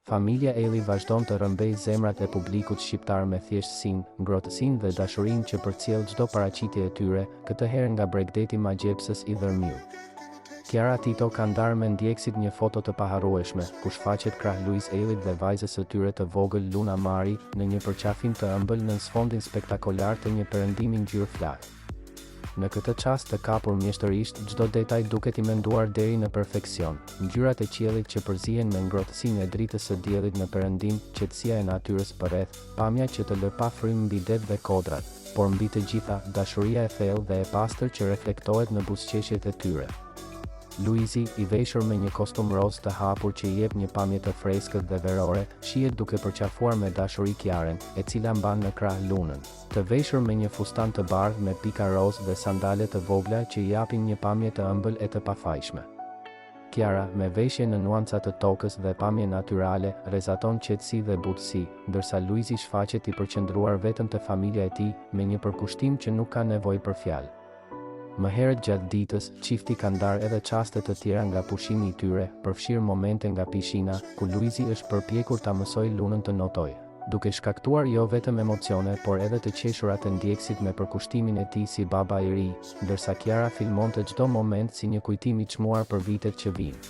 Familja Eli vazhdon të rrëmbej zemrat e publikut shqiptar me thjeshtësinë, ngrohtësinë dhe dashurinë që përcjell çdo paraqitje e tyre, këtë herë nga Bregdeti Magjepsës i Dërmiu. Kiara Tito ka ndarë me ndjekësit një foto të paharrueshme, ku shfaqet krah Luiz Elit dhe vajzës së tyre të vogël Luna Mari, në një përqafim të ëmbël në sfondin spektakolar të një perëndimi ngjyrë flak. Në këtë çast të kapur mjeshtërisht, çdo detaj duket i menduar deri në perfeksion. Ngjyrat e qiellit që përzihen me ngrohtësinë e dritës së diellit në perëndim, qetësia e natyrës përreth, pamja që të lë pa frym mbi det dhe kodrat, por mbi të gjitha, dashuria e thellë dhe e pastër që reflektohet në buzëqeshjet e tyre. Luizi, i veshur me një kostum roz të hapur që i jep një pamje të freskët dhe verore, shihet duke përqafuar me dashuri Kiaren, e cila mban në krah Lunën, të veshur me një fustan të bardhë me pika roz dhe sandale të vogla që i japin një pamje të ëmbël e të pafajshme. Kiara, me veshje në nuanca të tokës dhe pamje natyrale, rrezaton qetësi dhe butësi, ndërsa Luizi shfaqet i përqendruar vetëm te familja e tij, me një përkushtim që nuk ka nevojë për fjalë. Më herët gjatë ditës, çifti ka ndarë edhe çaste të tjera nga pushimi i tyre, përfshirë momente nga pishina, ku Luizi është përpjekur ta mësojë Lunën të notojë, duke shkaktuar jo vetëm emocione, por edhe të qeshurat e ndjekësit me përkushtimin e tij si baba i ri, ndërsa Kiara filmonte çdo moment si një kujtim i çmuar për vitet që vijnë.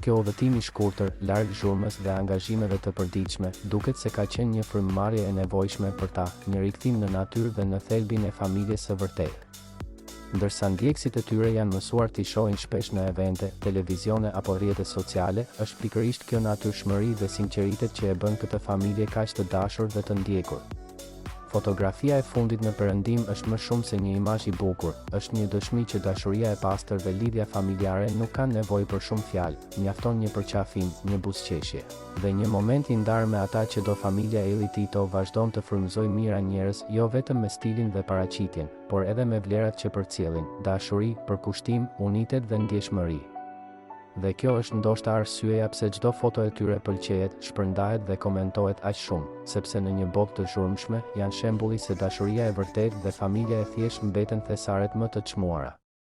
Kjo udhëtim i shkurtër, larg zhurmës dhe angazhimeve të përditshme, duket se ka qenë një frymëmarrje e nevojshme për ta, një rikthim në natyrë dhe në thelbin e familjes së vërtetë. Ndërsa ndjekësit e tyre janë mësuar t'i shohin shpesh në evente, televizione apo rrjete sociale, është pikërisht kjo natyrshmëri dhe sinqeritet që e bën këtë familje kaq të dashur dhe të ndjekur. Fotografia e fundit në perëndim është më shumë se një imazh i bukur, është një dëshmi që dashuria e pastër dhe lidhja familjare nuk kanë nevojë për shumë fjalë, mjafton një përqafim, një buzëqeshje, dhe një moment i ndarë me ata që do familja Eli Tito vazhdon të frymëzojë mira njerëz, jo vetëm me stilin dhe paraqitjen, por edhe me vlerat që përcjellin, dashuri, përkushtim, unitet dhe ndjeshmëri. Dhe kjo është ndoshta arsyeja pse çdo foto e tyre pëlqejet, shpërndahet dhe komentohet aq shumë, sepse në një botë të zhurmshme, janë shembulli se dashuria e vërtetë dhe familja e thjeshtë mbeten thesaret më të çmuara.